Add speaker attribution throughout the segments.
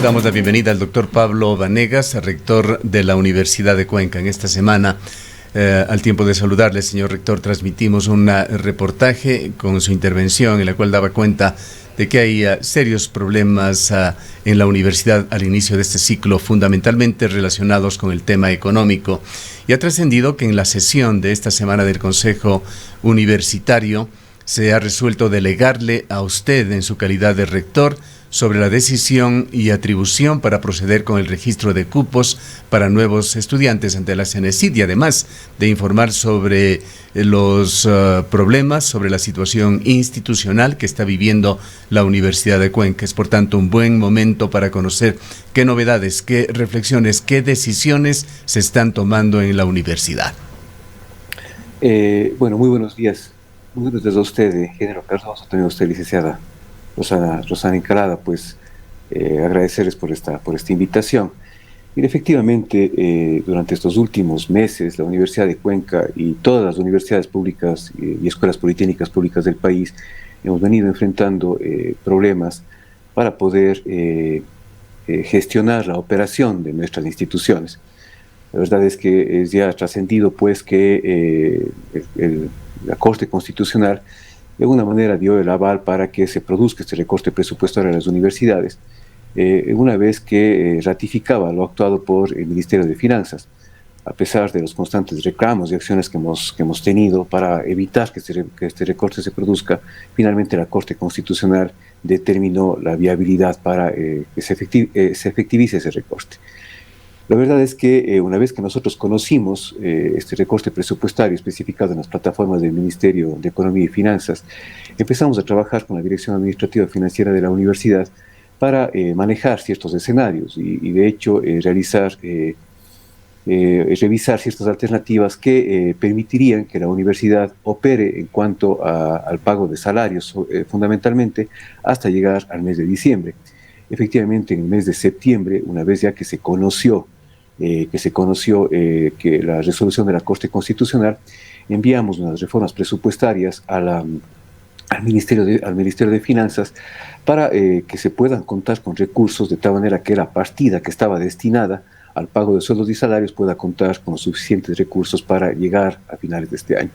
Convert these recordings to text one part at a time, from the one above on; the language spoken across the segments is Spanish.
Speaker 1: Damos la bienvenida al doctor Pablo Vanegas, rector de la Universidad de Cuenca. En esta semana, al tiempo de saludarle, señor rector, transmitimos un reportaje con su intervención en la cual daba cuenta de que hay serios problemas en la universidad al inicio de este ciclo, fundamentalmente relacionados con el tema económico. Y ha trascendido que en la sesión de esta semana del Consejo Universitario se ha resuelto delegarle a usted, en su calidad de rector, sobre la decisión y atribución para proceder con el registro de cupos para nuevos estudiantes ante la CENESID, y además de informar sobre los problemas, sobre la situación institucional que está viviendo la Universidad de Cuenca. Es por tanto un buen momento para conocer qué novedades, qué reflexiones, qué decisiones se están tomando en la universidad.
Speaker 2: Bueno, muy buenos días. Muy buenos días a usted, ingeniero Cardoso, también a usted, licenciada Rosana Encalada, pues agradecerles por esta invitación. Y efectivamente, durante estos últimos meses, la Universidad de Cuenca y todas las universidades públicas y escuelas politécnicas públicas del país hemos venido enfrentando problemas para poder gestionar la operación de nuestras instituciones. La verdad es que ya ha trascendido pues que la Corte Constitucional de alguna manera dio el aval para que se produzca este recorte presupuestario en las universidades, una vez que ratificaba lo actuado por el Ministerio de Finanzas, a pesar de los constantes reclamos y acciones que hemos tenido para evitar que este recorte se produzca. Finalmente la Corte Constitucional determinó la viabilidad para que se efectivice ese recorte. La verdad es que una vez que nosotros conocimos este recorte presupuestario especificado en las plataformas del Ministerio de Economía y Finanzas, empezamos a trabajar con la Dirección Administrativa Financiera de la Universidad para manejar ciertos escenarios y de hecho revisar ciertas alternativas que permitirían que la universidad opere en cuanto al pago de salarios, fundamentalmente hasta llegar al mes de diciembre. Efectivamente, en el mes de septiembre, una vez ya que se conoció que la resolución de la Corte Constitucional, enviamos unas reformas presupuestarias al Ministerio de Finanzas para que se puedan contar con recursos de tal manera que la partida que estaba destinada al pago de sueldos y salarios pueda contar con los suficientes recursos para llegar a finales de este año.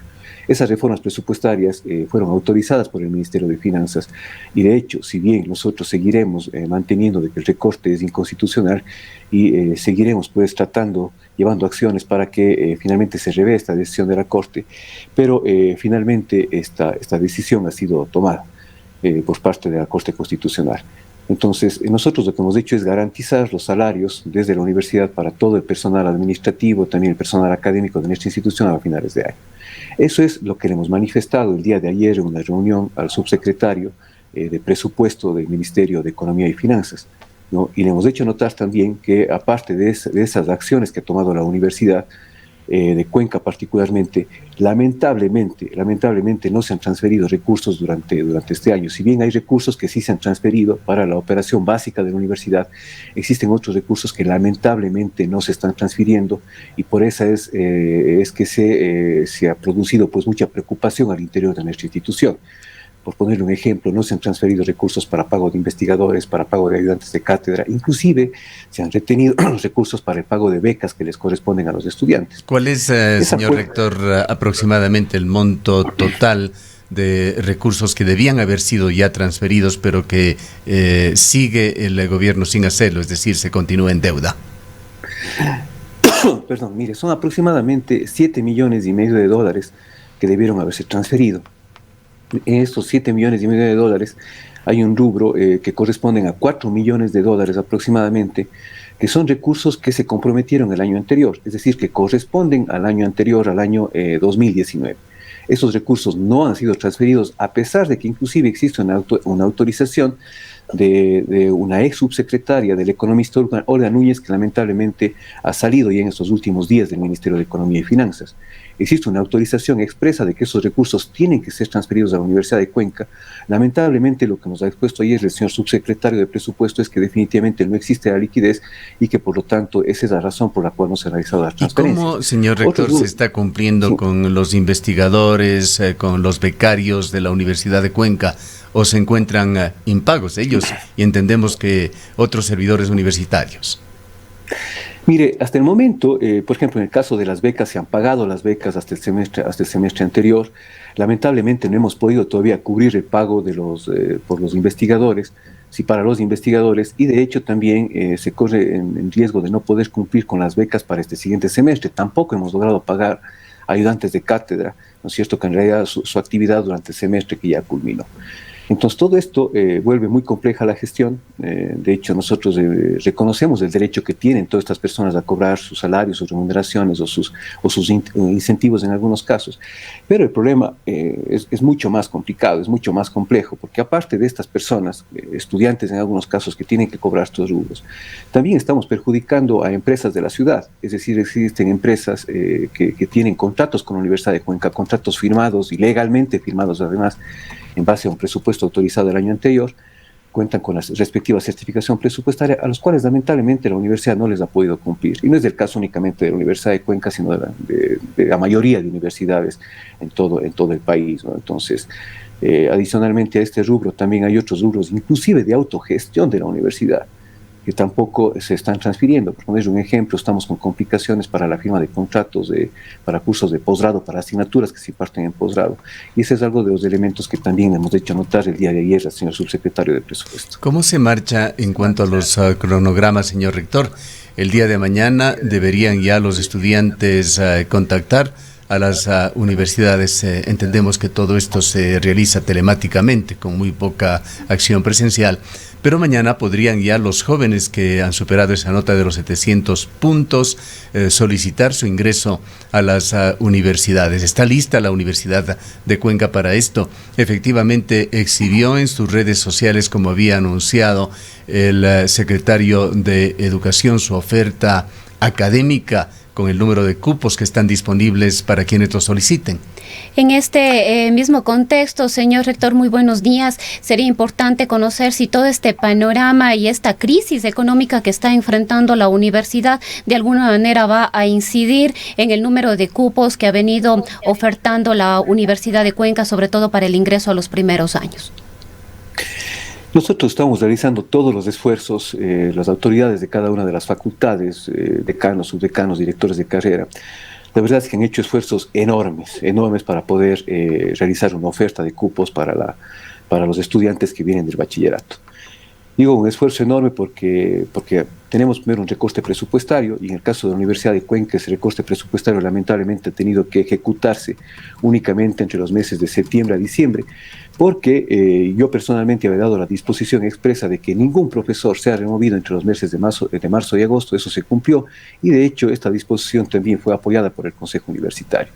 Speaker 2: Esas reformas presupuestarias fueron autorizadas por el Ministerio de Finanzas y de hecho, si bien nosotros seguiremos manteniendo de que el recorte es inconstitucional y seguiremos pues llevando acciones para que finalmente se revea esta decisión de la Corte, pero finalmente esta decisión ha sido tomada por parte de la Corte Constitucional. Entonces, nosotros lo que hemos hecho es garantizar los salarios desde la universidad para todo el personal administrativo, también el personal académico de nuestra institución a finales de año. Eso es lo que le hemos manifestado el día de ayer en una reunión al subsecretario de Presupuesto del Ministerio de Economía y Finanzas, ¿no? Y le hemos hecho notar también que aparte de esas acciones que ha tomado la universidad, de Cuenca particularmente, lamentablemente no se han transferido recursos durante este año. Si bien hay recursos que sí se han transferido para la operación básica de la universidad, existen otros recursos que lamentablemente no se están transfiriendo y por eso es que se ha producido pues mucha preocupación al interior de nuestra institución. Por poner un ejemplo, no se han transferido recursos para pago de investigadores, para pago de ayudantes de cátedra, inclusive se han retenido los recursos para el pago de becas que les corresponden a los estudiantes.
Speaker 1: ¿Cuál es, señor rector, aproximadamente el monto total de recursos que debían haber sido ya transferidos, pero que sigue el gobierno sin hacerlo, es decir, se continúa en deuda?
Speaker 2: Perdón, mire, son aproximadamente $7,5 millones que debieron haberse transferido. En estos $7,5 millones hay un rubro que corresponden a $4 millones aproximadamente, que son recursos que se comprometieron el año anterior, es decir, que corresponden al año anterior, al año 2019. Esos recursos no han sido transferidos, a pesar de que inclusive existe una autorización de una ex subsecretaria del economista Olga Núñez, que lamentablemente ha salido ya en estos últimos días del Ministerio de Economía y Finanzas. Existe una autorización expresa de que esos recursos tienen que ser transferidos a la Universidad de Cuenca. Lamentablemente lo que nos ha expuesto ayer el señor subsecretario de Presupuesto es que definitivamente no existe la liquidez y que por lo tanto esa es la razón por la cual no se ha realizado la transferencia.
Speaker 1: ¿Y cómo, señor rector, se está cumpliendo con los investigadores, con los becarios de la Universidad de Cuenca? o se encuentran impagos ellos y entendemos que otros servidores universitarios?
Speaker 2: Mire, hasta el momento, por ejemplo, en el caso de las becas, se han pagado las becas hasta el semestre anterior. Lamentablemente no hemos podido todavía cubrir el pago de por los investigadores, sí, para los investigadores, y de hecho también se corre en riesgo de no poder cumplir con las becas para este siguiente semestre. Tampoco hemos logrado pagar ayudantes de cátedra, ¿no es cierto?, que en realidad su actividad durante el semestre que ya culminó. Entonces, todo esto vuelve muy compleja la gestión. De hecho, nosotros reconocemos el derecho que tienen todas estas personas a cobrar sus salarios, sus remuneraciones o sus incentivos en algunos casos. Pero el problema es mucho más complicado, es mucho más complejo, porque aparte de estas personas, estudiantes en algunos casos que tienen que cobrar estos rubros, también estamos perjudicando a empresas de la ciudad. Es decir, existen empresas que tienen contratos con la Universidad de Cuenca, contratos firmados y legalmente firmados además, en base a un presupuesto autorizado el año anterior, cuentan con la respectiva certificación presupuestaria, a los cuales lamentablemente la universidad no les ha podido cumplir. Y no es el caso únicamente de la Universidad de Cuenca, sino de la mayoría de universidades en todo el país, ¿no? Entonces, adicionalmente a este rubro, también hay otros rubros, inclusive de autogestión de la universidad, que tampoco se están transfiriendo. Por poner un ejemplo, estamos con complicaciones para la firma de contratos para cursos de posgrado, para asignaturas que se imparten en posgrado. Y ese es algo de los elementos que también hemos hecho notar el día de ayer al señor subsecretario de Presupuesto.
Speaker 1: ¿Cómo se marcha en cuanto a los cronogramas, señor rector? El día de mañana deberían ya los estudiantes contactar a las universidades. Entendemos que todo esto se realiza telemáticamente, con muy poca acción presencial. Pero mañana podrían ya los jóvenes que han superado esa nota de los 700 puntos solicitar su ingreso a las universidades. ¿Está lista la Universidad de Cuenca para esto? Efectivamente, exhibió en sus redes sociales, como había anunciado el secretario de Educación, su oferta académica con el número de cupos que están disponibles para quienes lo soliciten.
Speaker 3: En este mismo contexto, señor rector, muy buenos días. Sería importante conocer si todo este panorama y esta crisis económica que está enfrentando la universidad de alguna manera va a incidir en el número de cupos que ha venido ofertando la Universidad de Cuenca, sobre todo para el ingreso a los primeros años.
Speaker 2: Nosotros estamos realizando todos los esfuerzos, las autoridades de cada una de las facultades, decanos, subdecanos, directores de carrera. La verdad es que han hecho esfuerzos enormes para poder realizar una oferta de cupos para los estudiantes que vienen del bachillerato. Digo un esfuerzo enorme porque tenemos primero un recorte presupuestario, y en el caso de la Universidad de Cuenca ese recorte presupuestario lamentablemente ha tenido que ejecutarse únicamente entre los meses de septiembre a diciembre, porque yo personalmente había dado la disposición expresa de que ningún profesor sea removido entre los meses de marzo y agosto. Eso se cumplió, y de hecho esta disposición también fue apoyada por el Consejo Universitario.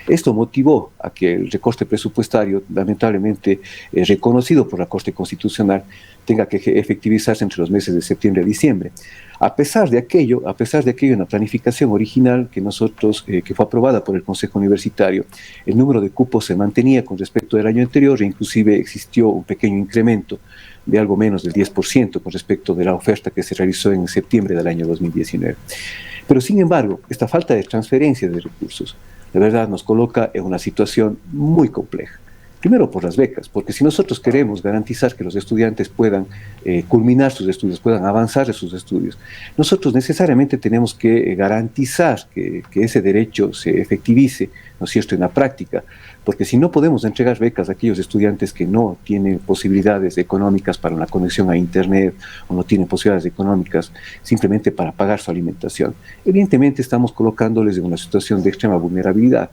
Speaker 2: Esto motivó a que el recorte presupuestario, lamentablemente reconocido por la Corte Constitucional, tenga que efectivizarse entre los meses de septiembre a diciembre. A pesar de aquello, una planificación original que fue aprobada por el Consejo Universitario, el número de cupos se mantenía con respecto del año anterior, e inclusive existió un pequeño incremento de algo menos del 10% con respecto de la oferta que se realizó en septiembre del año 2019. Pero sin embargo, esta falta de transferencia de recursos, de verdad, nos coloca en una situación muy compleja. Primero por las becas, porque si nosotros queremos garantizar que los estudiantes puedan culminar sus estudios, puedan avanzar en sus estudios, nosotros necesariamente tenemos que garantizar que ese derecho se efectivice, ¿no es cierto?, en la práctica, porque si no podemos entregar becas a aquellos estudiantes que no tienen posibilidades económicas para una conexión a Internet, o no tienen posibilidades económicas simplemente para pagar su alimentación, evidentemente estamos colocándoles en una situación de extrema vulnerabilidad.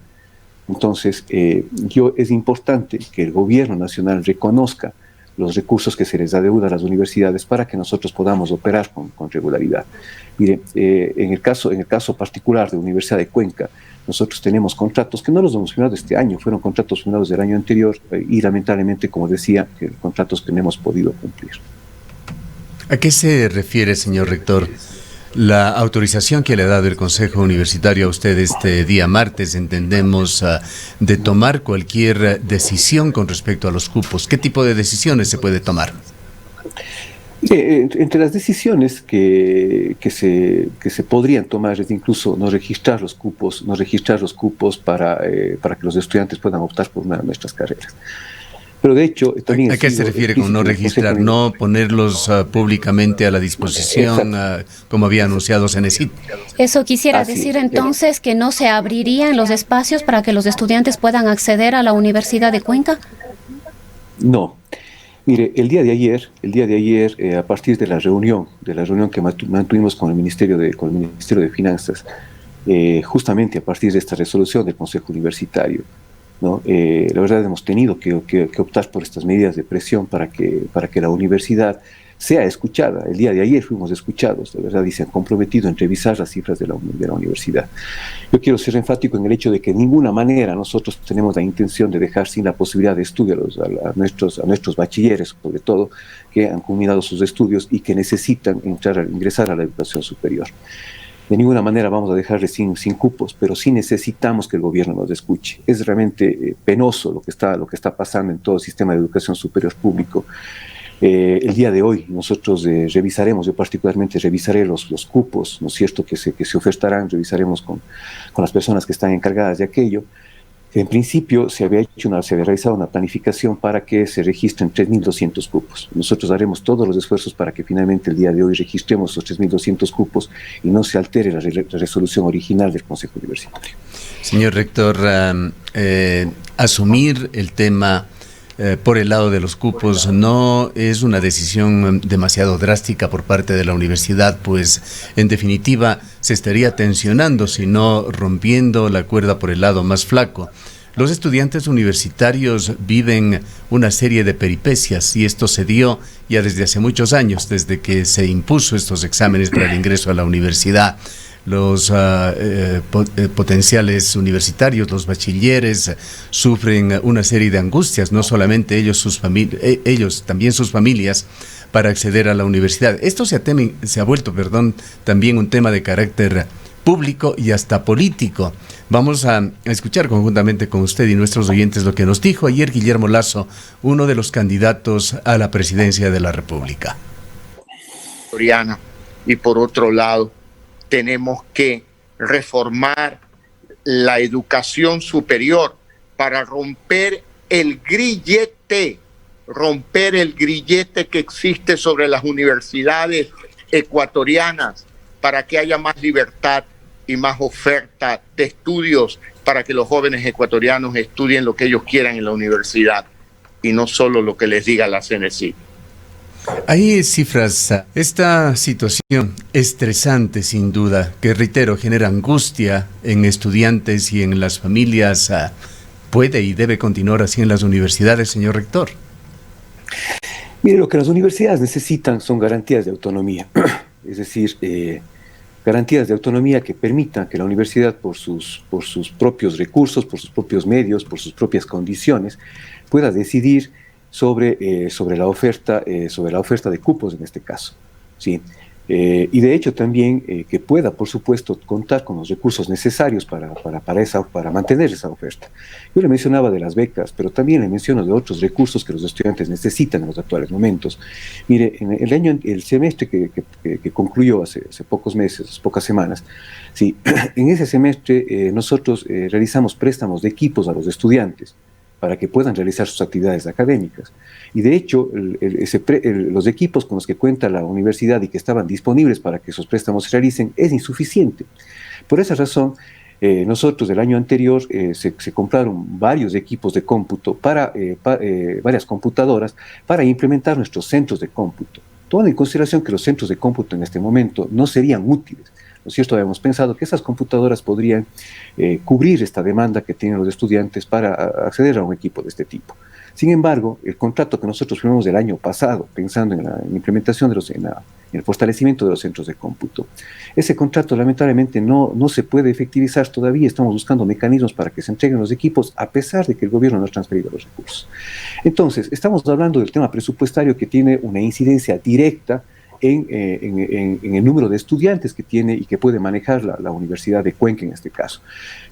Speaker 2: Entonces, es importante que el gobierno nacional reconozca los recursos que se les da deuda a las universidades para que nosotros podamos operar con regularidad. Mire, en el caso particular de la Universidad de Cuenca, nosotros tenemos contratos que no los hemos firmado este año, fueron contratos firmados del año anterior y lamentablemente, como decía, contratos que no hemos podido cumplir.
Speaker 1: ¿A qué se refiere, señor rector? La autorización que le ha dado el Consejo Universitario a usted este día martes, entendemos, de tomar cualquier decisión con respecto a los cupos. ¿Qué tipo de decisiones se puede tomar?
Speaker 2: Entre las decisiones que se podrían tomar es incluso no registrar los cupos para que los estudiantes puedan optar por una de nuestras carreras. Pero de hecho, también...
Speaker 1: ¿A qué se refiere con no registrar? ¿No ponerlos públicamente a la disposición, como había anunciado Cenecit?
Speaker 3: Eso quisiera decir entonces, que no se abrirían los espacios para que los estudiantes puedan acceder a la Universidad de Cuenca.
Speaker 2: No. Mire, el día de ayer, a partir de la reunión que mantuvimos con el Ministerio de Finanzas, justamente a partir de esta resolución del Consejo Universitario, ¿no? La verdad hemos tenido que optar por estas medidas de presión para que la universidad sea escuchada. El día de ayer fuimos escuchados, la verdad, y se han comprometido en revisar las cifras de la universidad. Yo quiero ser enfático en el hecho de que de ninguna manera nosotros tenemos la intención de dejar sin la posibilidad de estudio a nuestros bachilleres, sobre todo, que han culminado sus estudios y que necesitan ingresar a la educación superior. De ninguna manera vamos a dejarle sin cupos, pero sí necesitamos que el gobierno nos escuche. Es realmente penoso lo que está pasando en todo el sistema de educación superior público. El día de hoy nosotros revisaremos, yo particularmente revisaré los cupos, ¿no es cierto?, que se ofertarán, revisaremos con las personas que están encargadas de aquello. En principio se había realizado una planificación para que se registren 3.200 cupos. Nosotros haremos todos los esfuerzos para que finalmente el día de hoy registremos esos 3.200 cupos y no se altere la resolución original del Consejo Universitario.
Speaker 1: Señor rector, asumir el tema por el lado de los cupos no es una decisión demasiado drástica por parte de la universidad, pues en definitiva se estaría tensionando, sino rompiendo la cuerda por el lado más flaco. Los estudiantes universitarios viven una serie de peripecias y esto se dio ya desde hace muchos años, desde que se impuso estos exámenes para el ingreso a la universidad. Los potenciales universitarios, los bachilleres, sufren una serie de angustias, no solamente ellos, también sus familias, para acceder a la universidad. Esto se ha vuelto también un tema de carácter público y hasta político. Vamos a escuchar conjuntamente con usted y nuestros oyentes lo que nos dijo ayer Guillermo Lasso, uno de los candidatos a la presidencia de la República.
Speaker 4: Y por otro lado, tenemos que reformar la educación superior para romper el grillete que existe sobre las universidades ecuatorianas, para que haya más libertad y más oferta de estudios para que los jóvenes ecuatorianos estudien lo que ellos quieran en la universidad y no solo lo que les diga la Cenecit.
Speaker 1: Hay cifras. Esta situación estresante, sin duda, que reitero, genera angustia en estudiantes y en las familias, ¿puede y debe continuar así en las universidades, señor rector?
Speaker 2: Mire, lo que las universidades necesitan son garantías de autonomía, es decir, garantías de autonomía que permitan que la universidad, por sus propios recursos, por sus propios medios, por sus propias condiciones, pueda decidir sobre la oferta de cupos en este caso, ¿sí? Y de hecho también que pueda, por supuesto, contar con los recursos necesarios para mantener esa oferta. Yo le mencionaba de las becas, pero también le menciono de otros recursos que los estudiantes necesitan en los actuales momentos. Mire, en el semestre que concluyó hace pocas semanas, sí, en ese semestre nosotros realizamos préstamos de equipos a los estudiantes para que puedan realizar sus actividades académicas. Y de hecho, los equipos con los que cuenta la universidad y que estaban disponibles para que esos préstamos se realicen es insuficiente. Por esa razón, nosotros el año anterior se compraron varios equipos de cómputo, varias computadoras, para implementar nuestros centros de cómputo. Tomando en consideración que los centros de cómputo en este momento no serían útiles, ¿no es cierto? Habíamos pensado que esas computadoras podrían cubrir esta demanda que tienen los estudiantes para acceder a un equipo de este tipo. Sin embargo, el contrato que nosotros firmamos el año pasado, pensando en la implementación en el fortalecimiento de los centros de cómputo, ese contrato lamentablemente no se puede efectivizar todavía. Estamos buscando mecanismos para que se entreguen los equipos, a pesar de que el gobierno no ha transferido los recursos. Entonces, estamos hablando del tema presupuestario que tiene una incidencia directa en el número de estudiantes que tiene y que puede manejar la Universidad de Cuenca en este caso.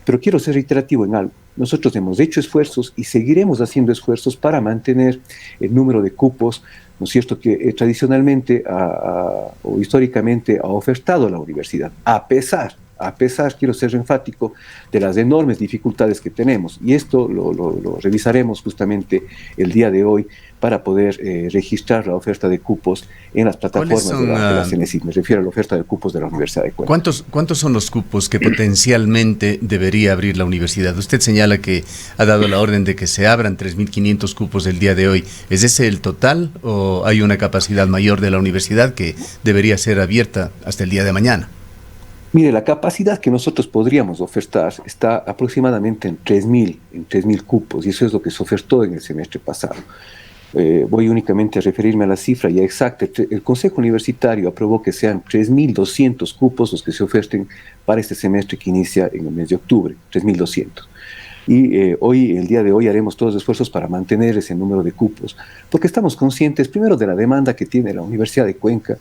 Speaker 2: Pero quiero ser reiterativo en algo. Nosotros hemos hecho esfuerzos y seguiremos haciendo esfuerzos para mantener el número de cupos, ¿no es cierto?, que tradicionalmente o históricamente ha ofertado la universidad, a pesar quiero ser enfático, de las enormes dificultades que tenemos. Y esto lo revisaremos justamente el día de hoy para poder registrar la oferta de cupos en las plataformas de la CENESID. Me refiero a la oferta de cupos de la Universidad de Cuenca.
Speaker 1: ¿Cuántos son los cupos que potencialmente debería abrir la universidad? Usted señala que ha dado la orden de que se abran 3.500 cupos el día de hoy. ¿Es ese el total o hay una capacidad mayor de la universidad que debería ser abierta hasta el día de mañana?
Speaker 2: Mire, la capacidad que nosotros podríamos ofertar está aproximadamente en 3.000 cupos, y eso es lo que se ofertó en el semestre pasado. Voy únicamente a referirme a la cifra ya exacta. El Consejo Universitario aprobó que sean 3.200 cupos los que se oferten para este semestre que inicia en el mes de octubre, 3.200. Y el día de hoy, haremos todos los esfuerzos para mantener ese número de cupos, porque estamos conscientes, primero, de la demanda que tiene la Universidad de Cuenca,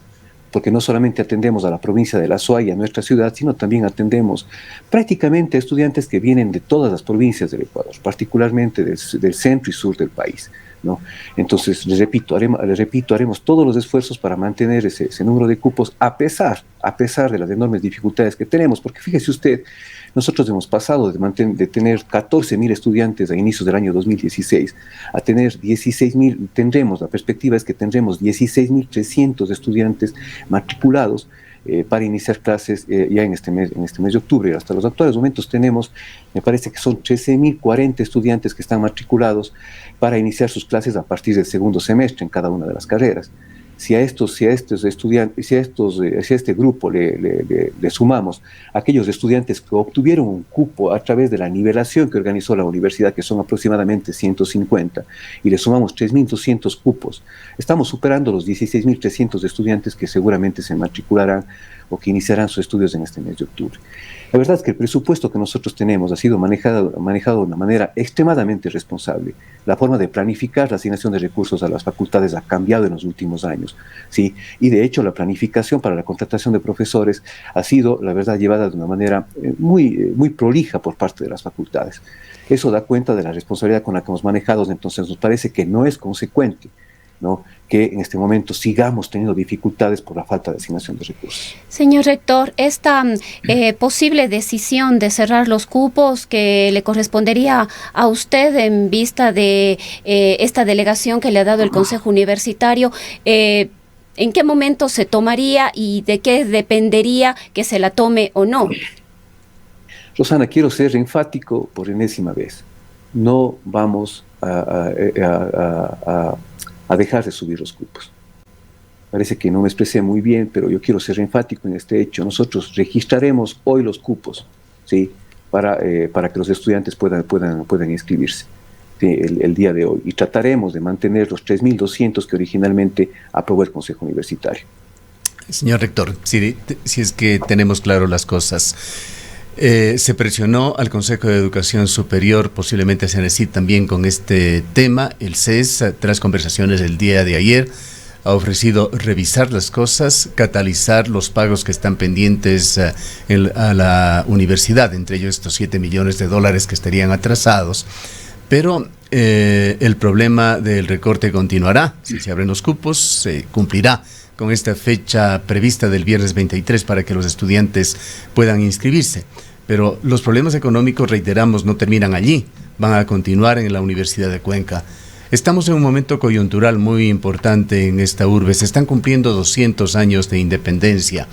Speaker 2: porque no solamente atendemos a la provincia de La Suay, a nuestra ciudad, sino también atendemos prácticamente a estudiantes que vienen de todas las provincias del Ecuador, particularmente del centro y sur del país, ¿no? Entonces, les repito, haremos todos los esfuerzos para mantener ese número de cupos a pesar de las enormes dificultades que tenemos, porque fíjese usted, nosotros hemos pasado de tener 14.000 estudiantes a inicios del año 2016 a tener 16.000, la perspectiva es que tendremos 16.300 estudiantes matriculados para iniciar clases ya en este mes de octubre. Hasta los actuales momentos tenemos, me parece que son 13.040 estudiantes que están matriculados para iniciar sus clases a partir del segundo semestre en cada una de las carreras. Si a este grupo le sumamos aquellos estudiantes que obtuvieron un cupo a través de la nivelación que organizó la universidad, que son aproximadamente 150, y le sumamos 3.200 cupos, estamos superando los 16.300 estudiantes que seguramente se matricularán o que iniciarán sus estudios en este mes de octubre. La verdad es que el presupuesto que nosotros tenemos ha sido manejado de una manera extremadamente responsable. La forma de planificar la asignación de recursos a las facultades ha cambiado en los últimos años, ¿sí? Y de hecho la planificación para la contratación de profesores ha sido, la verdad, llevada de una manera muy prolija por parte de las facultades. Eso da cuenta de la responsabilidad con la que hemos manejado, entonces nos parece que no es consecuente, ¿no?, que en este momento sigamos teniendo dificultades por la falta de asignación de recursos.
Speaker 3: Señor rector, esta posible decisión de cerrar los cupos que le correspondería a usted en vista de esta delegación que le ha dado el Consejo Universitario, ¿en qué momento se tomaría y de qué dependería que se la tome o no?
Speaker 2: Rosana, quiero ser enfático por enésima vez. No vamos a dejar de subir los cupos. Parece que no me expresé muy bien, pero yo quiero ser enfático en este hecho. Nosotros registraremos hoy los cupos, ¿sí?, para que los estudiantes puedan inscribirse, ¿sí?, el día de hoy. Y trataremos de mantener los 3.200 que originalmente aprobó el Consejo Universitario.
Speaker 1: Señor rector, si es que tenemos claro las cosas, se presionó al Consejo de Educación Superior, posiblemente a CENESID también con este tema. El CES, tras conversaciones el día de ayer, ha ofrecido revisar las cosas, catalizar los pagos que están pendientes a la universidad, entre ellos estos $7 millones que estarían atrasados. Pero el problema del recorte continuará. Si se abren los cupos, se cumplirá con esta fecha prevista del viernes 23 para que los estudiantes puedan inscribirse. Pero los problemas económicos, reiteramos, no terminan allí, van a continuar en la Universidad de Cuenca. Estamos en un momento coyuntural muy importante en esta urbe, se están cumpliendo 200 años de independencia.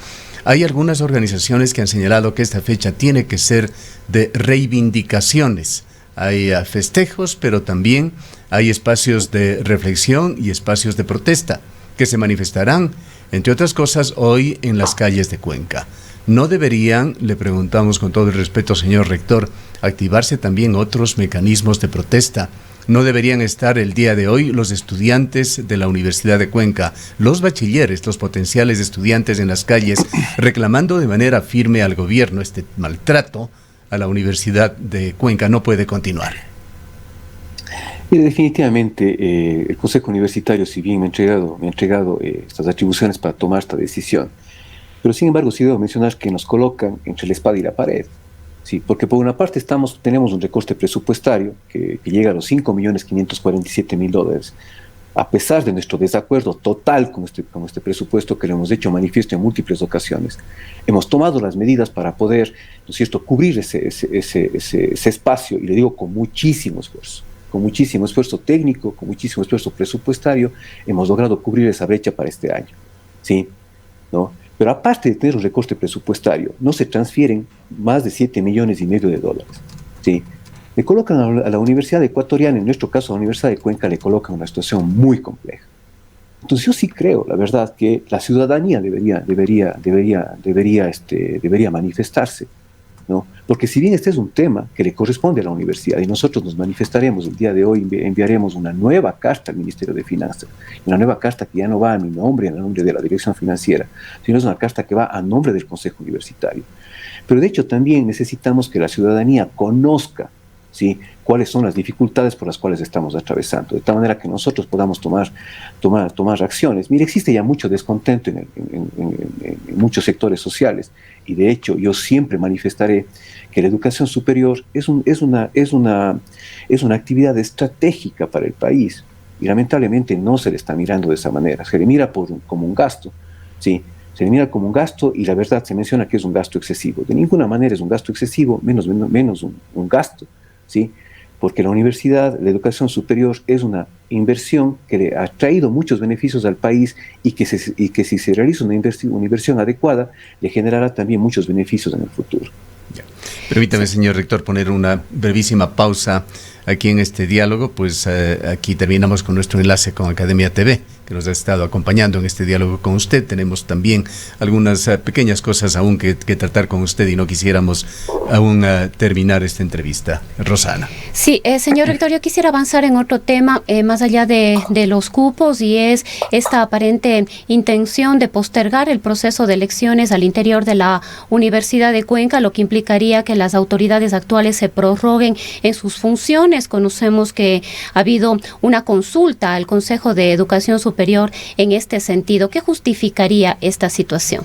Speaker 1: Hay algunas organizaciones que han señalado que esta fecha tiene que ser de reivindicaciones. Hay festejos, pero también hay espacios de reflexión y espacios de protesta que se manifestarán, entre otras cosas, hoy en las calles de Cuenca. ¿No deberían, le preguntamos con todo el respeto, señor rector, activarse también otros mecanismos de protesta? ¿No deberían estar el día de hoy los estudiantes de la Universidad de Cuenca, los bachilleres, los potenciales estudiantes en las calles, reclamando de manera firme al gobierno? Este maltrato a la Universidad de Cuenca no puede continuar.
Speaker 2: Mire, definitivamente el Consejo Universitario, si bien me ha entregado estas atribuciones para tomar esta decisión, pero sin embargo sí debo mencionar que nos colocan entre la espada y la pared. Sí, porque por una parte tenemos un recorte presupuestario que llega a los $5.547.000, A pesar de nuestro desacuerdo total con este presupuesto, que lo hemos hecho manifiesto en múltiples ocasiones, hemos tomado las medidas para poder, ¿no es cierto?, cubrir ese espacio, y le digo con muchísimo esfuerzo técnico, con muchísimo esfuerzo presupuestario, hemos logrado cubrir esa brecha para este año, ¿sí? ¿No? Pero aparte de tener un recorte presupuestario, no se transfieren más de 7,5 millones de dólares, ¿sí? Le colocan a la Universidad Ecuatoriana, en nuestro caso a la Universidad de Cuenca, le colocan una situación muy compleja. Entonces yo sí creo, la verdad, que la ciudadanía debería manifestarse, ¿no? Porque si bien este es un tema que le corresponde a la universidad, y nosotros nos manifestaremos el día de hoy, enviaremos una nueva carta al Ministerio de Finanzas, una nueva carta que ya no va a mi nombre, a nombre de la Dirección Financiera, sino es una carta que va a nombre del Consejo Universitario. Pero de hecho también necesitamos que la ciudadanía conozca, ¿sí?, cuáles son las dificultades por las cuales estamos atravesando, de tal manera que nosotros podamos tomar acciones. Mire, existe ya mucho descontento en muchos sectores sociales, y de hecho yo siempre manifestaré que la educación superior es una actividad estratégica para el país, y lamentablemente no se le está mirando de esa manera. Se le mira como un gasto, ¿sí? Se le mira como un gasto, y la verdad se menciona que es un gasto excesivo. De ninguna manera es un gasto excesivo, menos un gasto, ¿sí? Porque la universidad, la educación superior, es una inversión que le ha traído muchos beneficios al país, y que si se realiza una inversión adecuada, le generará también muchos beneficios en el futuro.
Speaker 1: Ya. Permítame, señor rector, poner una brevísima pausa aquí en este diálogo, pues aquí terminamos con nuestro enlace con Academia TV, que nos ha estado acompañando en este diálogo con usted. Tenemos también algunas pequeñas cosas aún que tratar con usted, y no quisiéramos aún terminar esta entrevista. Rosana.
Speaker 3: Sí, señor rector, yo quisiera avanzar en otro tema, más allá de los cupos, y es esta aparente intención de postergar el proceso de elecciones al interior de la Universidad de Cuenca, lo que implicaría que las autoridades actuales se prorroguen en sus funciones. Conocemos que ha habido una consulta al Consejo de Educación Superior en este sentido. ¿Qué justificaría esta situación?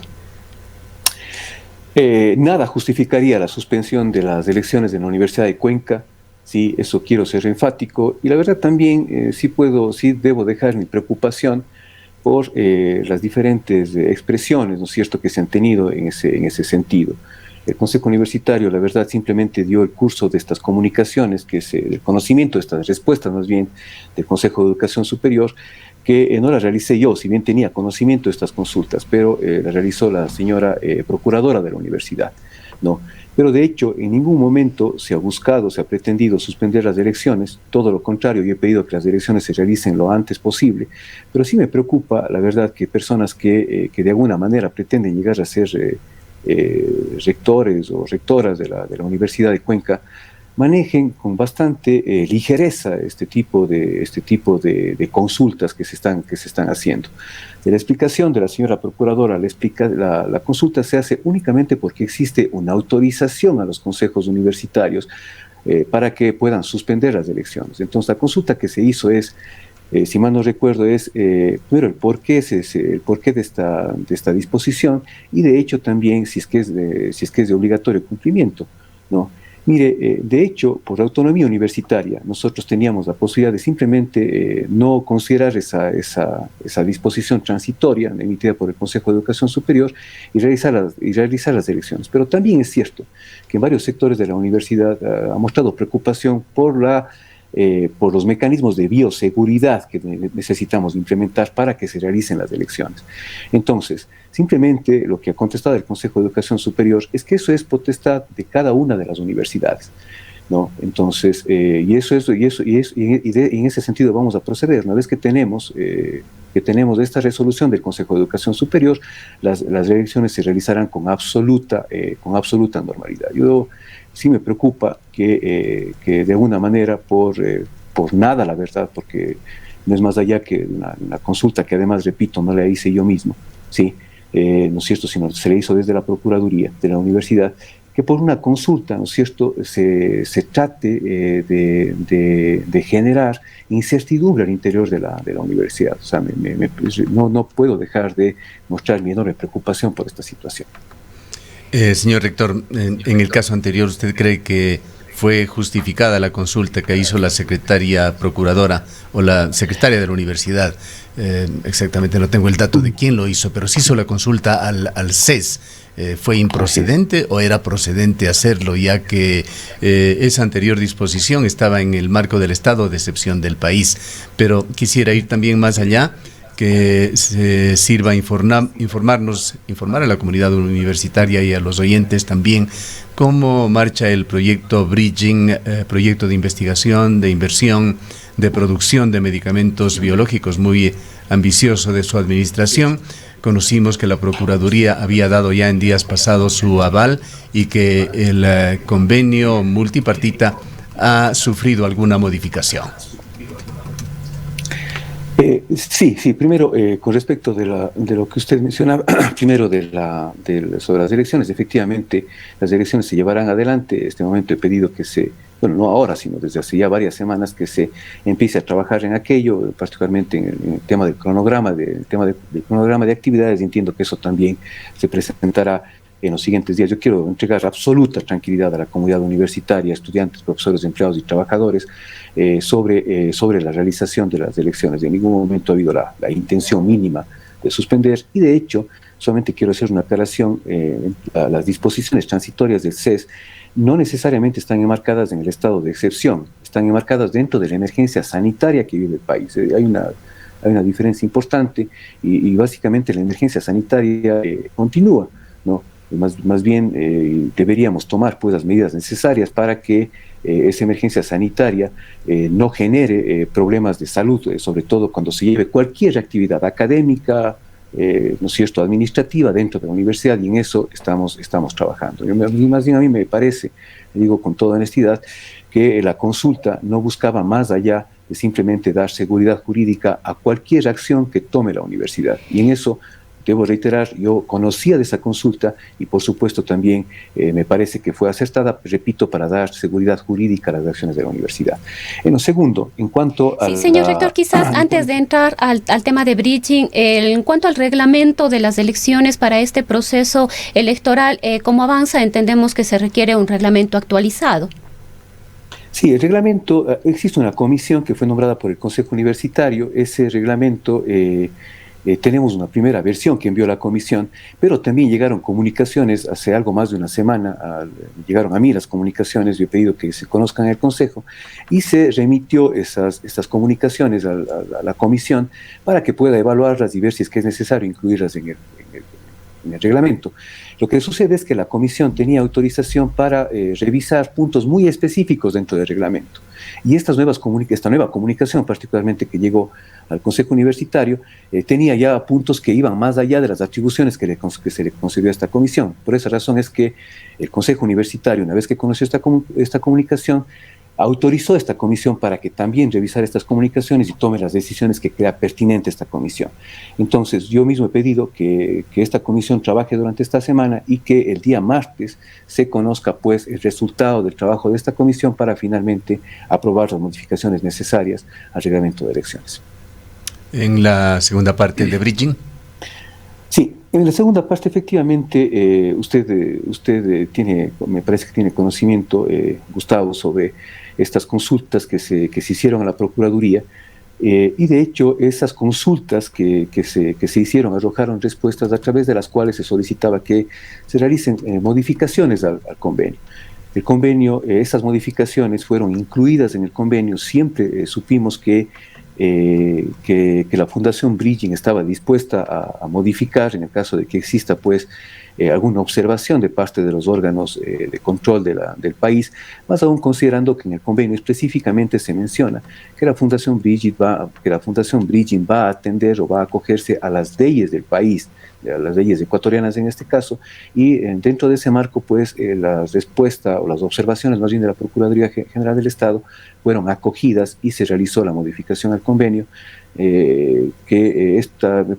Speaker 2: Nada justificaría la suspensión de las elecciones de la Universidad de Cuenca, sí, eso quiero ser enfático, y la verdad también sí debo dejar mi preocupación por las diferentes expresiones, ¿no es cierto?, que se han tenido en ese sentido. El Consejo Universitario, la verdad, simplemente dio el curso de estas comunicaciones, el conocimiento de estas respuestas, más bien, del Consejo de Educación Superior, que no las realicé yo, si bien tenía conocimiento de estas consultas, pero la realizó la señora procuradora de la universidad, ¿no? Pero de hecho, en ningún momento se ha pretendido suspender las elecciones. Todo lo contrario, yo he pedido que las elecciones se realicen lo antes posible, pero sí me preocupa, la verdad, que personas que de alguna manera pretenden llegar a ser rectores o rectoras de la Universidad de Cuenca manejen con bastante ligereza este tipo de consultas que se están haciendo. De la explicación de la señora procuradora, la consulta se hace únicamente porque existe una autorización a los consejos universitarios para que puedan suspender las elecciones. Entonces, la consulta que se hizo es, si mal no recuerdo, es primero el porqué de esta disposición, y de hecho también si es que es de obligatorio cumplimiento, ¿no? Mire, de hecho, por autonomía universitaria, nosotros teníamos la posibilidad de simplemente no considerar esa disposición transitoria emitida por el Consejo de Educación Superior y realizar las elecciones. Pero también es cierto que en varios sectores de la universidad ha mostrado preocupación por los mecanismos de bioseguridad que necesitamos implementar para que se realicen las elecciones. Entonces, simplemente lo que ha contestado el Consejo de Educación Superior es que eso es potestad de cada una de las universidades, ¿no? Entonces, en ese sentido vamos a proceder. Una vez que tenemos esta resolución del Consejo de Educación Superior, las elecciones se realizarán con absoluta normalidad. Yo sí me preocupa que de alguna manera, por nada, la verdad, porque no es más allá que una consulta que además, repito, no la hice yo mismo, ¿sí? ¿No es cierto?, sino se le hizo desde la Procuraduría de la Universidad, que por una consulta, ¿no es cierto?, se trate de generar incertidumbre al interior de la universidad. O sea, no puedo dejar de mostrar mi enorme preocupación por esta situación.
Speaker 1: Señor rector, en el caso anterior, ¿usted cree que fue justificada la consulta que hizo la secretaria procuradora o la secretaria de la universidad. Exactamente no tengo el dato de quién lo hizo, pero se hizo la consulta al CES. ¿Fue improcedente o era procedente hacerlo, ya que esa anterior disposición estaba en el marco del estado de excepción del país? Pero quisiera ir también más allá, que se sirva informar a la comunidad universitaria y a los oyentes también cómo marcha el proyecto Bridging, proyecto de investigación, de inversión, de producción de medicamentos biológicos, muy ambicioso de su administración. Conocimos que la Procuraduría había dado ya en días pasados su aval y que el convenio multipartita ha sufrido alguna modificación.
Speaker 2: Sí, primero, con respecto de lo que usted mencionaba, primero sobre las elecciones, efectivamente, las elecciones se llevarán adelante. En este momento he pedido que no ahora, sino desde hace ya varias semanas, que se empiece a trabajar en aquello, particularmente en el tema del cronograma, del cronograma de actividades. Entiendo que eso también se presentará en los siguientes días. Yo quiero entregar absoluta tranquilidad a la comunidad universitaria, estudiantes, profesores, empleados y trabajadores sobre la realización de las elecciones. En ningún momento ha habido la intención mínima de suspender, y de hecho, solamente quiero hacer una aclaración: las disposiciones transitorias del CES no necesariamente están enmarcadas en el estado de excepción, están enmarcadas dentro de la emergencia sanitaria que vive el país. Hay una diferencia importante, y básicamente la emergencia sanitaria continúa, ¿no? Más bien deberíamos tomar pues las medidas necesarias para que esa emergencia sanitaria no genere problemas de salud, sobre todo cuando se lleve cualquier actividad académica, ¿no es cierto?, administrativa dentro de la universidad, y en eso estamos trabajando. Más bien a mí me parece, digo con toda honestidad, que la consulta no buscaba más allá de simplemente dar seguridad jurídica a cualquier acción que tome la universidad, y en eso debo reiterar, yo conocía de esa consulta y por supuesto también me parece que fue acertada, repito, para dar seguridad jurídica a las acciones de la universidad. En lo segundo, en cuanto a...
Speaker 3: Sí, señor rector, quizás antes de entrar al tema de Bridging, en cuanto al reglamento de las elecciones para este proceso electoral, ¿cómo avanza? Entendemos que se requiere un reglamento actualizado.
Speaker 2: Sí, el reglamento, existe una comisión que fue nombrada por el Consejo Universitario. Ese reglamento... tenemos una primera versión que envió la comisión, pero también llegaron comunicaciones hace algo más de una semana, llegaron a mí las comunicaciones. Yo he pedido que se conozcan en el Consejo, y se remitió estas comunicaciones a la comisión para que pueda evaluarlas y ver si es que es necesario incluirlas en el reglamento. Lo que sucede es que la comisión tenía autorización para revisar puntos muy específicos dentro del reglamento, y esta nueva comunicación, particularmente que llegó al Consejo Universitario, tenía ya puntos que iban más allá de las atribuciones que se le concedió a esta comisión. Por esa razón es que el Consejo Universitario, una vez que conoció esta comunicación, autorizó a esta comisión para que también revisara estas comunicaciones y tome las decisiones que crea pertinente esta comisión. Entonces, yo mismo he pedido que esta comisión trabaje durante esta semana y que el día martes se conozca pues el resultado del trabajo de esta comisión para finalmente aprobar las modificaciones necesarias al reglamento de elecciones.
Speaker 1: En la segunda parte de Bridging.
Speaker 2: Sí, en la segunda parte efectivamente usted tiene, me parece que tiene conocimiento, Gustavo, sobre estas consultas que se hicieron a la Procuraduría, y de hecho esas consultas que se hicieron arrojaron respuestas a través de las cuales se solicitaba que se realicen modificaciones al convenio. El convenio, esas modificaciones fueron incluidas en el convenio. Siempre supimos que la Fundación Bridging estaba dispuesta a modificar en el caso de que exista pues alguna observación de parte de los órganos de control del país, más aún considerando que en el convenio específicamente se menciona que la Fundación Bridging va a atender o va a acogerse a las leyes del país, a las leyes ecuatorianas en este caso, y dentro de ese marco pues la respuesta o las observaciones más bien de la Procuraduría General del Estado fueron acogidas y se realizó la modificación al convenio, me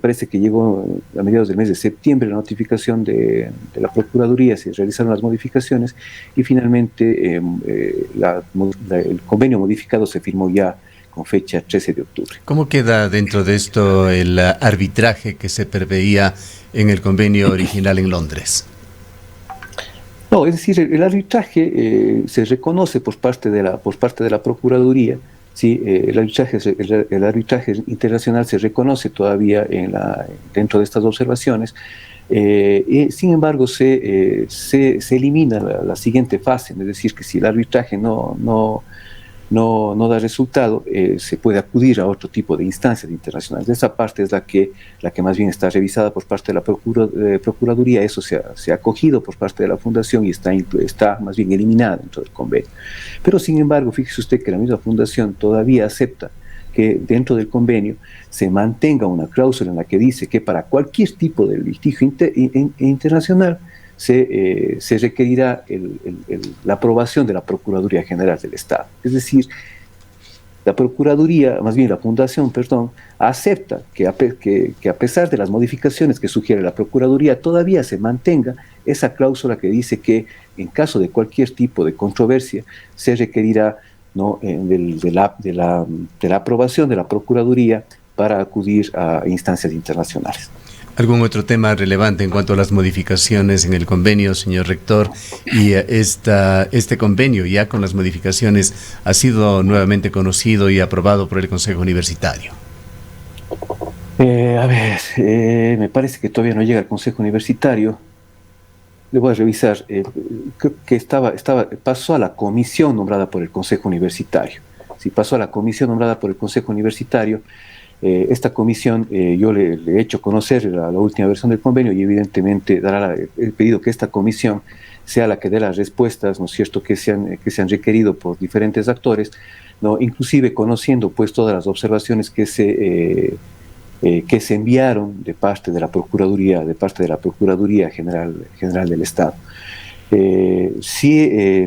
Speaker 2: parece que llegó a mediados del mes de septiembre la notificación de la Procuraduría. Se realizaron las modificaciones y finalmente el convenio modificado se firmó ya con fecha 13 de octubre.
Speaker 1: ¿Cómo queda dentro de esto el arbitraje que se preveía en el convenio original en Londres?
Speaker 2: No, es decir, el arbitraje se reconoce por parte de la Procuraduría. Sí, el arbitraje internacional se reconoce todavía dentro de estas observaciones. Sin embargo, se elimina la siguiente fase, es decir, que si el arbitraje no da resultado, se puede acudir a otro tipo de instancias internacionales. Esa parte es la que más bien está revisada por parte de la Procuraduría. Eso se ha acogido por parte de la Fundación y está más bien eliminada dentro del convenio. Pero sin embargo, fíjese usted que la misma Fundación todavía acepta que dentro del convenio se mantenga una cláusula en la que dice que para cualquier tipo de litigio internacional se requerirá la aprobación de la Procuraduría General del Estado. Es decir, la Procuraduría, más bien la Fundación, perdón, acepta que a pesar de las modificaciones que sugiere la Procuraduría, todavía se mantenga esa cláusula que dice que en caso de cualquier tipo de controversia se requerirá, ¿no?, de la aprobación de la Procuraduría para acudir a instancias internacionales.
Speaker 1: ¿Algún otro tema relevante en cuanto a las modificaciones en el convenio, señor rector? Y este convenio, ya con las modificaciones, ha sido nuevamente conocido y aprobado por el Consejo Universitario.
Speaker 2: Me parece que todavía no llega al Consejo Universitario. Le voy a revisar. Creo que pasó a la comisión nombrada por el Consejo Universitario. Sí, pasó a la comisión nombrada por el Consejo Universitario. Esta comisión, yo le he hecho conocer la última versión del convenio y evidentemente he pedido que esta comisión sea la que dé las respuestas, ¿no es cierto?, que se han requerido por diferentes actores, ¿no?, inclusive conociendo pues todas las observaciones que se enviaron de parte de la Procuraduría General del Estado.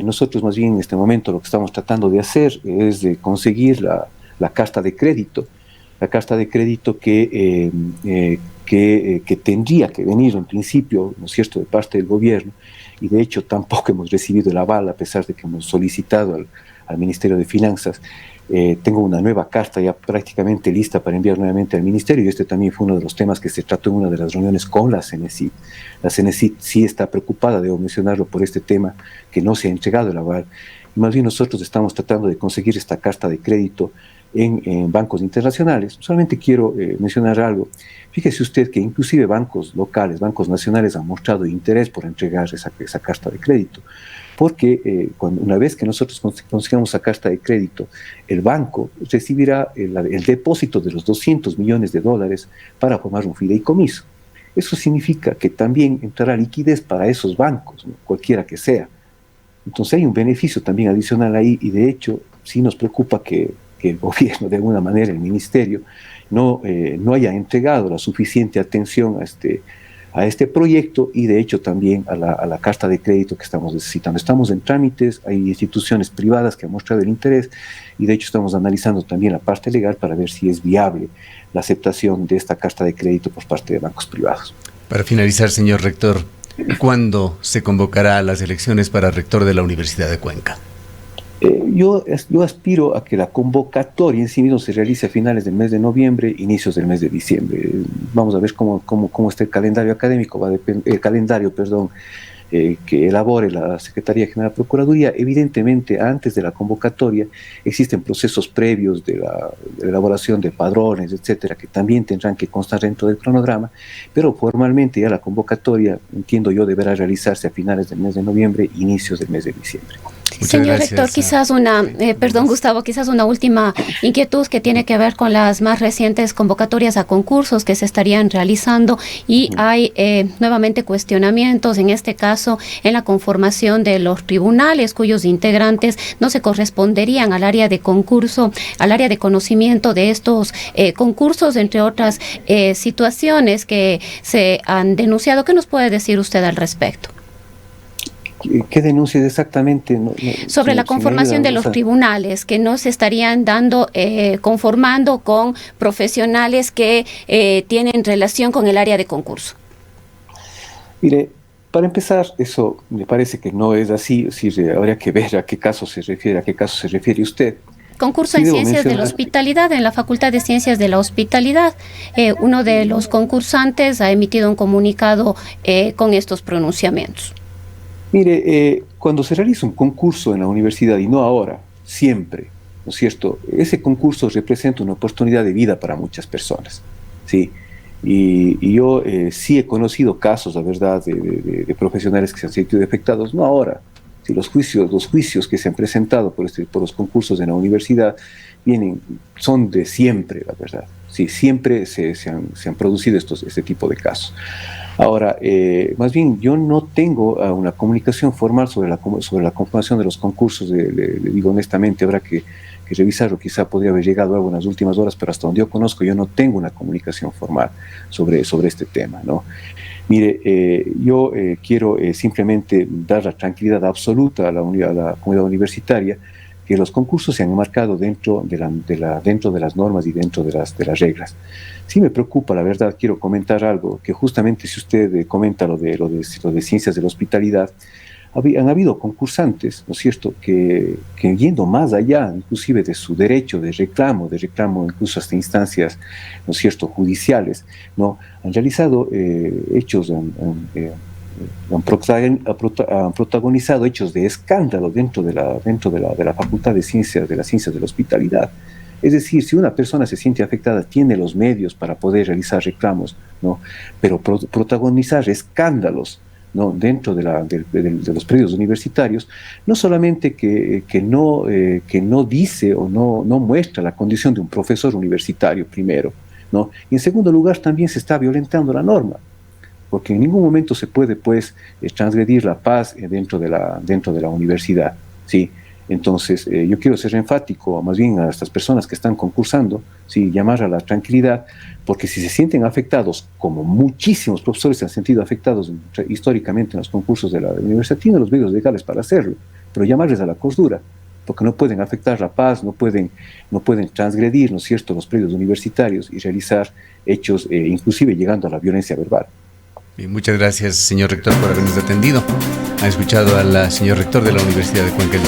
Speaker 2: Nosotros más bien en este momento lo que estamos tratando de hacer es de conseguir la carta de crédito, que tendría que venir en principio, ¿no es cierto?, de parte del gobierno, y de hecho tampoco hemos recibido el aval a pesar de que hemos solicitado al Ministerio de Finanzas. Tengo una nueva carta ya prácticamente lista para enviar nuevamente al Ministerio, y este también fue uno de los temas que se trató en una de las reuniones con la CENESID. La CENESID sí está preocupada, debo mencionarlo, por este tema, que no se ha entregado el aval, y más bien nosotros estamos tratando de conseguir esta carta de crédito en bancos internacionales. Solamente quiero mencionar algo. Fíjese usted que inclusive bancos locales, bancos nacionales han mostrado interés por entregar esa carta de crédito, porque una vez que nosotros consigamos esa carta de crédito, el banco recibirá el depósito de los $200 millones para formar un fideicomiso. Eso significa que también entrará liquidez para esos bancos, ¿no?, cualquiera que sea. Entonces hay un beneficio también adicional ahí, y de hecho sí nos preocupa que el gobierno, de alguna manera el ministerio, no haya entregado la suficiente atención a este proyecto, y de hecho también a la carta de crédito que estamos necesitando. Estamos en trámites, hay instituciones privadas que han mostrado el interés, y de hecho estamos analizando también la parte legal para ver si es viable la aceptación de esta carta de crédito por parte de bancos privados.
Speaker 1: Para finalizar, señor rector, ¿cuándo se convocará a las elecciones para rector de la Universidad de Cuenca?
Speaker 2: Yo aspiro a que la convocatoria en sí mismo se realice a finales del mes de noviembre, inicios del mes de diciembre. Vamos a ver cómo está el calendario académico, que elabore la Secretaría General de Procuraduría. Evidentemente, antes de la convocatoria existen procesos previos de la elaboración de padrones, etcétera, que también tendrán que constar dentro del cronograma, pero formalmente ya la convocatoria, entiendo yo, deberá realizarse a finales del mes de noviembre, inicios del mes de diciembre.
Speaker 3: Señor rector, quizás Gustavo, quizás una última inquietud que tiene que ver con las más recientes convocatorias a concursos que se estarían realizando, y hay nuevamente cuestionamientos, en este caso, en la conformación de los tribunales cuyos integrantes no se corresponderían al área de concurso, al área de conocimiento de estos concursos, entre otras situaciones que se han denunciado. ¿Qué nos puede decir usted al respecto?
Speaker 2: ¿Qué denuncias exactamente?
Speaker 3: Sobre la conformación de los tribunales, que no se estarían conformando con profesionales que tienen relación con el área de concurso.
Speaker 2: Mire, para empezar, eso me parece que no es así. Habría que ver a qué caso se refiere usted.
Speaker 3: Concurso en Ciencias de la Hospitalidad, en la Facultad de Ciencias de la Hospitalidad. Uno de los concursantes ha emitido un comunicado con estos pronunciamientos.
Speaker 2: Mire, cuando se realiza un concurso en la universidad, y no ahora, siempre, ¿no es cierto? Ese concurso representa una oportunidad de vida para muchas personas, ¿sí? Y yo sí he conocido casos, la verdad, de profesionales que se han sentido afectados, no ahora. Si los juicios que se han presentado por los concursos en la universidad son de siempre, la verdad. Sí, siempre se han producido este tipo de casos. Ahora, más bien, yo no tengo una comunicación formal sobre la conformación de los concursos. Le digo honestamente, habrá que revisarlo. Quizá podría haber llegado algo en las últimas horas, pero hasta donde yo conozco, yo no tengo una comunicación formal sobre este tema, ¿no? Mire, yo quiero simplemente dar la tranquilidad absoluta a la comunidad universitaria que los concursos se han marcado dentro de las normas y dentro de las reglas. Sí me preocupa, la verdad, quiero comentar algo, que justamente si usted comenta lo de ciencias de la hospitalidad, han habido concursantes, ¿no es cierto?, que yendo más allá, inclusive de su derecho de reclamo incluso hasta instancias, ¿no es cierto?, judiciales, ¿no?, han realizado hechos, han protagonizado hechos de escándalo dentro de la Facultad de las Ciencias de la Hospitalidad. Es decir, si una persona se siente afectada, tiene los medios para poder realizar reclamos, ¿no?, pero protagonizar escándalos, ¿no?, dentro de los predios universitarios, no solamente que no dice o no muestra la condición de un profesor universitario primero, ¿no?, y en segundo lugar también se está violentando la norma, porque en ningún momento se puede, pues, transgredir la paz dentro de la universidad, ¿sí? Entonces, yo quiero ser enfático, más bien a estas personas que están concursando, ¿sí?, llamar a la tranquilidad, porque si se sienten afectados, como muchísimos profesores se han sentido afectados históricamente en los concursos de la universidad, tienen los medios legales para hacerlo, pero llamarles a la cordura, porque no pueden afectar la paz, no pueden transgredir, ¿no es cierto?, los predios universitarios y realizar hechos, inclusive llegando a la violencia verbal.
Speaker 1: Bien, muchas gracias, señor rector, por habernos atendido. Ha escuchado al señor rector de la Universidad de Cuenca.